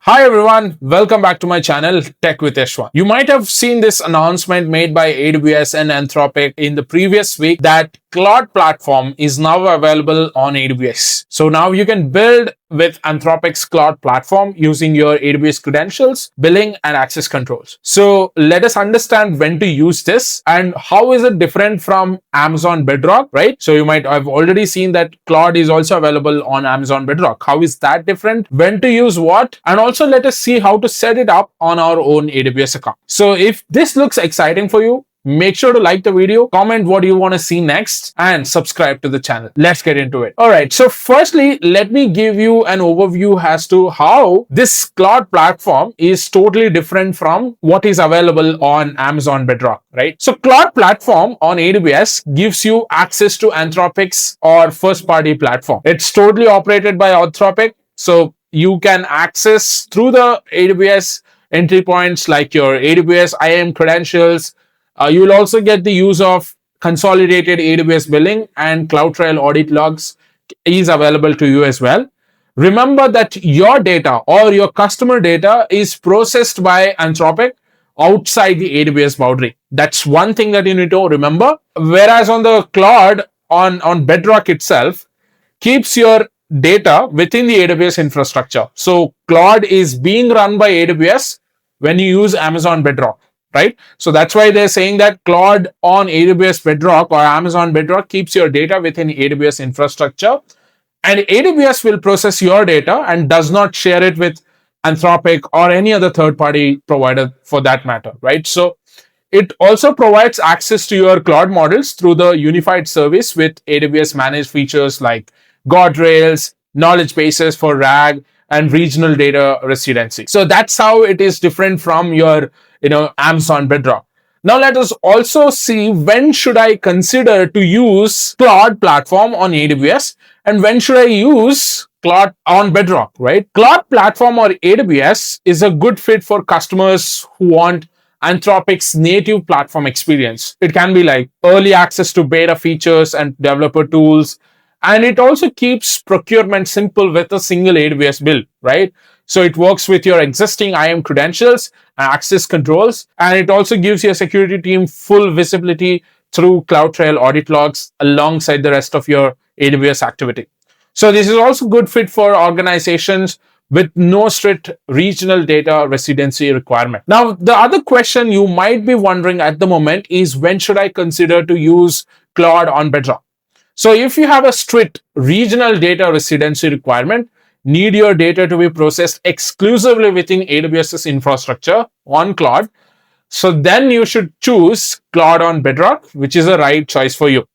Hi everyone, welcome back to my channel Tech with Yashwan. You might have seen this announcement made by AWS and Anthropic in the previous week that Claude platform is now available on AWS. So now you can build with Anthropic's Claude platform using your AWS credentials, billing, and access controls. So let us understand when to use this and how is it different from Amazon Bedrock, right? So you might have already seen that Claude is also available on Amazon Bedrock. How is that different? When to use what? And also let us see how to set it up on our own AWS account. So if this looks exciting for you, make sure to like the video, comment what you want to see next, and subscribe to the channel. Let's get into it. All right. So firstly, let me give you an overview as to how this Claude platform is totally different from what is available on Amazon Bedrock, right? So Claude platform on AWS gives you access to Anthropic's or first-party platform. It's totally operated by Anthropic. So you can access through the AWS entry points like your AWS IAM credentials. You will also get the use of consolidated AWS billing, and CloudTrail audit logs is available to you as well. Remember that your data or your customer data is processed by Anthropic outside the AWS boundary. That's one thing that you need to remember. Whereas on the Claude, on Bedrock itself, keeps your data within the AWS infrastructure. So Claude is being run by AWS when you use Amazon Bedrock, right? So that's why they're saying that Claude on AWS Bedrock or Amazon Bedrock keeps your data within AWS infrastructure, and AWS will process your data and does not share it with Anthropic or any other third-party provider for that matter, right? So it also provides access to your Claude models through the unified service with AWS managed features like guardrails, knowledge bases for RAG, and regional data residency. So that's how it is different from your Amazon Bedrock. Now let us also see when should I consider to use Claude platform on AWS and when should I use Claude on Bedrock, right? Claude platform or AWS is a good fit for customers who want Anthropic's native platform experience. It can be like early access to beta features and developer tools. And it also keeps procurement simple with a single AWS bill, right? So it works with your existing IAM credentials and access controls. And it also gives your security team full visibility through CloudTrail audit logs alongside the rest of your AWS activity. So this is also good fit for organizations with no strict regional data residency requirement. Now, the other question you might be wondering at the moment is when should I consider to use Claude on Bedrock? So if you have a strict regional data residency requirement, need your data to be processed exclusively within AWS's infrastructure on Claude, so then you should choose Claude on Bedrock, which is the right choice for you.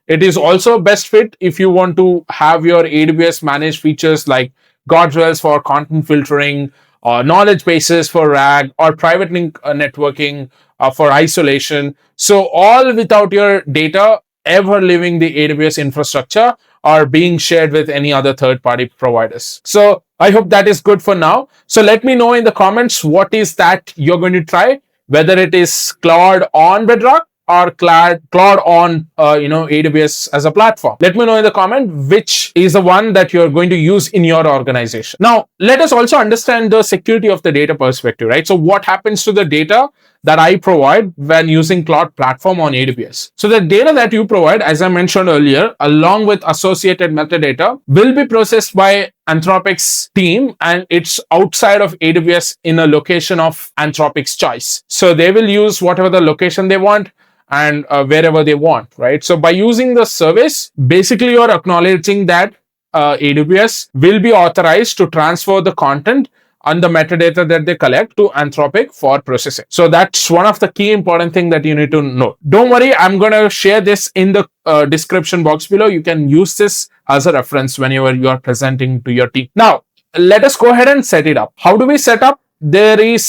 It is also best fit if you want to have your AWS managed features like guardrails for content filtering, knowledge bases for RAG, or private link networking for isolation. So all without your data ever leaving the AWS infrastructure or being shared with any other third-party providers. So I hope that is good for now. So let me know in the comments what is that you're going to try, whether it is Claude on Bedrock or Claude on AWS as a platform. Let me know in the comment which is the one that you're going to use in your organization. Now, let us also understand the security of the data perspective, right? So what happens to the data that I provide when using Claude platform on AWS? So the data that you provide, as I mentioned earlier, along with associated metadata, will be processed by Anthropic's team, and it's outside of AWS in a location of Anthropic's choice. So they will use whatever the location they want and wherever they want, right? So by using the service, basically you're acknowledging that AWS will be authorized to transfer the content and the metadata that they collect to Anthropic for processing. So that's one of the key important thing that you need to know. Don't worry, I'm going to share this in the description box below. You can use this as a reference whenever you are presenting to your team. Now, let us go ahead and set it up. How do we set up? There is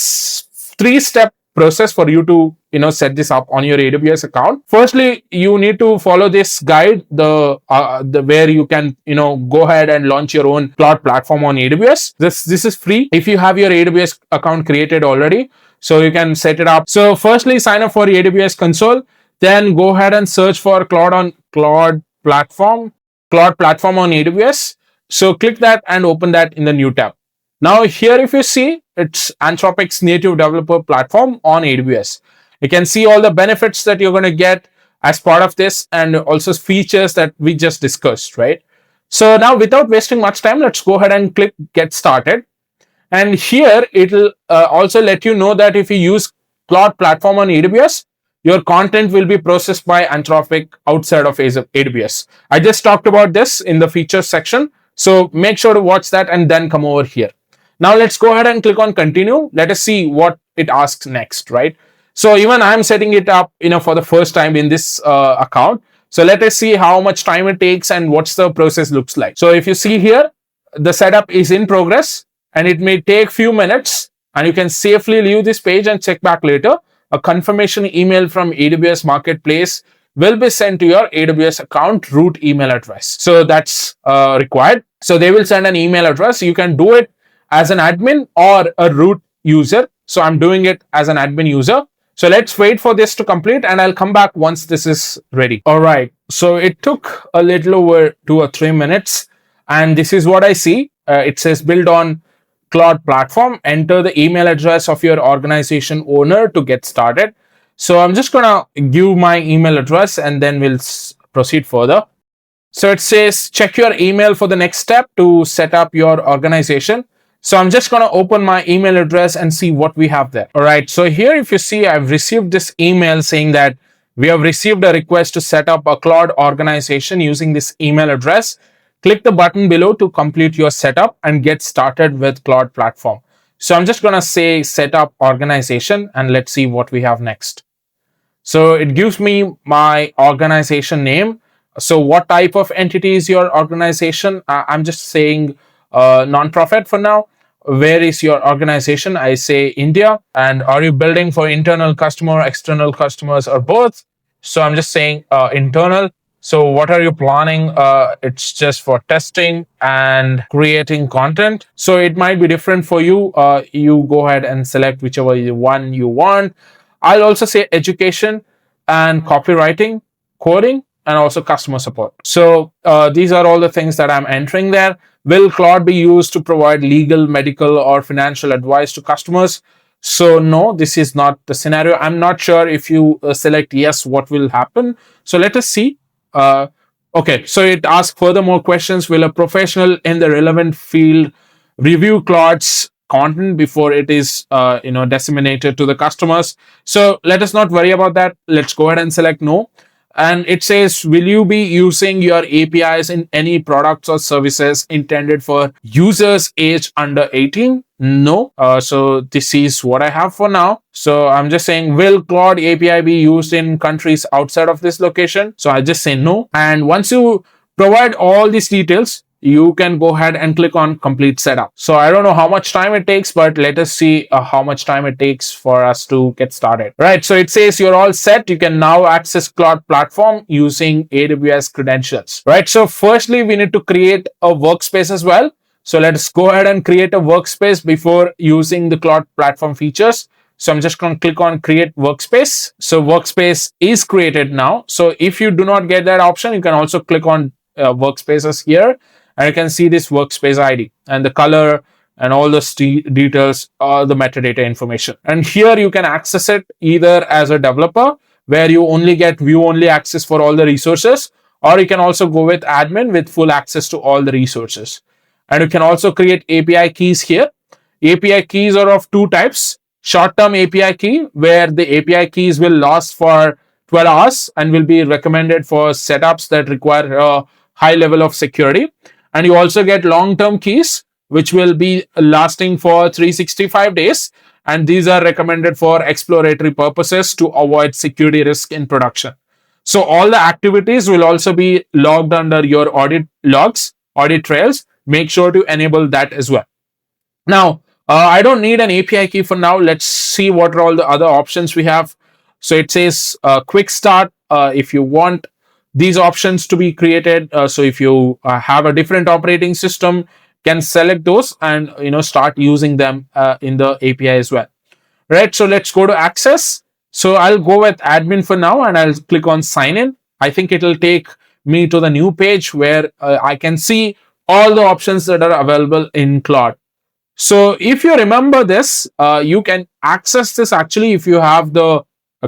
3-step process for you to set this up on your AWS account. Firstly, you need to follow this guide, the where you can go ahead and launch your own Claude platform on AWS. This is free if you have your AWS account created already, so you can set it up. So firstly, sign up for AWS console, then go ahead and search for Claude platform on AWS. So click that and open that in the new tab. Now here, if you see, it's Anthropic's native developer platform on AWS. You can see all the benefits that you're going to get as part of this, and also features that we just discussed, right? So now, without wasting much time, let's go ahead and click get started. And here it'll also let you know that if you use Claude platform on AWS, your content will be processed by Anthropic outside of AWS. I just talked about this in the features section, so make sure to watch that and then come over here. Now let's go ahead and click on continue. Let us see what it asks next, right? So even I'm setting it up, for the first time in this account. So let us see how much time it takes and what's the process looks like. So if you see here, the setup is in progress and it may take few minutes, and you can safely leave this page and check back later. A confirmation email from AWS Marketplace will be sent to your AWS account root email address. So that's required. So they will send an email address. You can do it as an admin or a root user. So I'm doing it as an admin user. So let's wait for this to complete and I'll come back once this is ready. All right. So it took a little over 2 or 3 minutes. And this is what I see. It says build on Claude platform. Enter the email address of your organization owner to get started. So I'm just going to give my email address and then we'll proceed further. So it says check your email for the next step to set up your organization. So I'm just going to open my email address and see what we have there. All right. So here, if you see, I've received this email saying that we have received a request to set up a Claude organization using this email address. Click the button below to complete your setup and get started with Claude platform. So I'm just going to say set up organization and let's see what we have next. So it gives me my organization name. So what type of entity is your organization? I'm just saying non-profit for now. Where is your organization? I say India. And are you building for internal customer, external customers, or both? So I'm just saying internal. So what are you planning? It's just for testing and creating content. So it might be different for you. You go ahead and select whichever one you want. I'll also say education and copywriting, coding, and also customer support. So these are all the things that I'm entering there. Will Claude be used to provide legal, medical, or financial advice to customers? So no, this is not the scenario. I'm not sure if you select yes, what will happen. So let us see. Okay, so it asks furthermore questions. Will a professional in the relevant field review Claude's content before it is disseminated to the customers? So let us not worry about that. Let's go ahead and select no. And it says, will you be using your APIs in any products or services intended for users aged under 18? No. So this is what I have for now. So I'm just saying, will Claude API be used in countries outside of this location? So I just say no. And once you provide all these details, you can go ahead and click on complete setup. So I don't know how much time it takes, but let us see how much time it takes for us to get started. Right. So it says you're all set. You can now access Claude platform using AWS credentials. Right. So firstly, we need to create a workspace as well. So let's go ahead and create a workspace before using the Claude platform features. So I'm just going to click on create workspace. So workspace is created now. So if you do not get that option, you can also click on workspaces here. And you can see this workspace ID and the color and all the details, all the metadata information. And here you can access it either as a developer, where you only get view-only access for all the resources, or you can also go with admin with full access to all the resources. And you can also create API keys here. API keys are of two types. Short-term API key, where the API keys will last for 12 hours and will be recommended for setups that require a high level of security. And you also get long-term keys, which will be lasting for 365 days. And these are recommended for exploratory purposes to avoid security risk in production. So all the activities will also be logged under your audit logs, audit trails. Make sure to enable that as well. Now, I don't need an API key for now. Let's see what are all the other options we have. So it says quick start. If you want these options to be created, so if you have a different operating system, can select those and start using them in the API as well. Right. So let's go to access. So I'll go with admin for now and I'll click on sign in. I think it will take me to the new page where I can see all the options that are available in Claude. So if you remember this, you can access this actually if you have the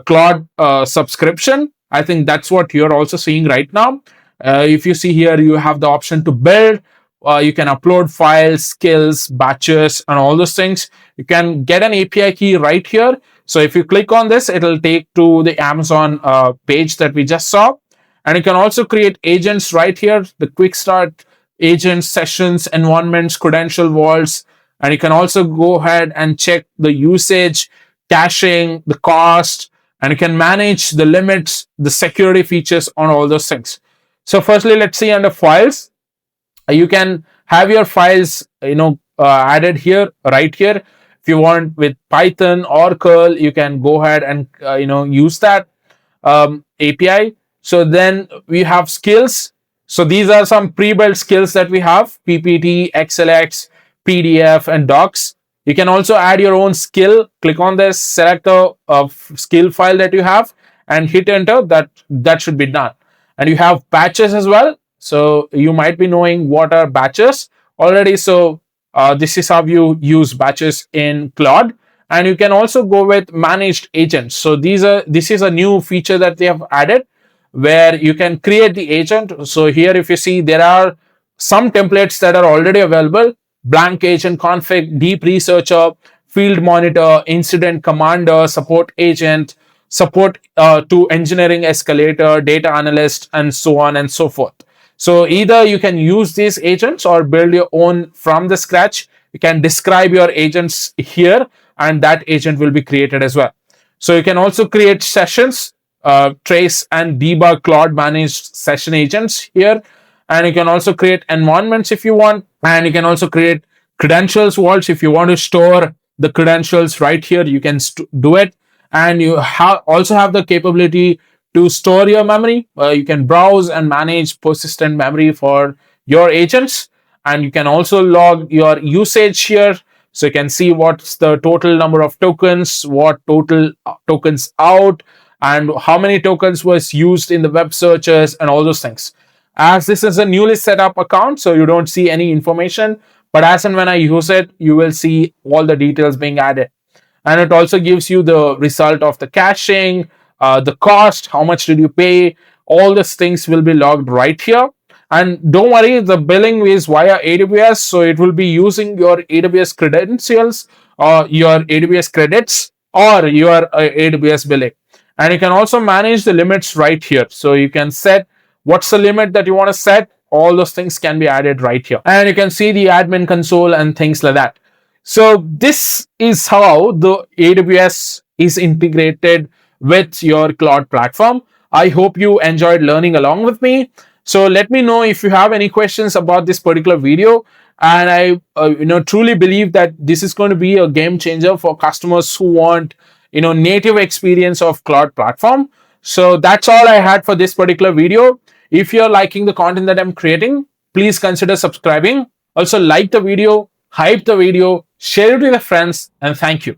Claude subscription. I think that's what you're also seeing right now. If you see here, you have the option to build. You can upload files, skills, batches, and all those things. You can get an API key right here. So if you click on this, it'll take to the Amazon page that we just saw. And you can also create agents right here, the quick start agents, sessions, environments, credential vaults, and you can also go ahead and check the usage, caching, the cost, and you can manage the limits, the security features on all those things. So firstly, let's see under files. You can have your files, added here, right here. If you want with Python or Curl, you can go ahead and, use that API. So then we have skills. So these are some pre-built skills that we have: PPT, XLX, PDF, and Docs. You can also add your own skill. Click on this, select the skill file that you have, and hit enter. That should be done. And you have batches as well. So you might be knowing what are batches already. So this is how you use batches in Claude. And you can also go with managed agents. So this is a new feature that they have added, where you can create the agent. So here, if you see, there are some templates that are already available: blank agent config, deep researcher, field monitor, incident commander, support agent, support to engineering escalator, data analyst, and so on and so forth. So either you can use these agents or build your own from the scratch. You can describe your agents here, and that agent will be created as well. So you can also create sessions, trace and debug Claude managed session agents here. And you can also create environments if you want. And you can also create credentials vaults if you want to store the credentials right here. You can do it. And you also have the capability to store your memory. You can browse and manage persistent memory for your agents. And you can also log your usage here. So you can see what's the total number of tokens, what total tokens out, and how many tokens was used in the web searches, and all those things. As this is a newly set up account, so you don't see any information, but as and when I use it, you will see all the details being added. And it also gives you the result of the caching, the cost, how much did you pay. All these things will be logged right here. And don't worry, the billing is via AWS, so it will be using your AWS credentials or your AWS credits or your AWS billing. And you can also manage the limits right here. So you can set what's the limit that you want to set. All those things can be added right here. And you can see the admin console and things like that. So this is how the AWS is integrated with your Claude platform. I hope you enjoyed learning along with me. So let me know if you have any questions about this particular video. And I truly believe that this is going to be a game changer for customers who want native experience of Claude platform. So that's all I had for this particular video. If you're liking the content that I'm creating, please consider subscribing. Also like the video, hype the video, share it with your friends, and thank you.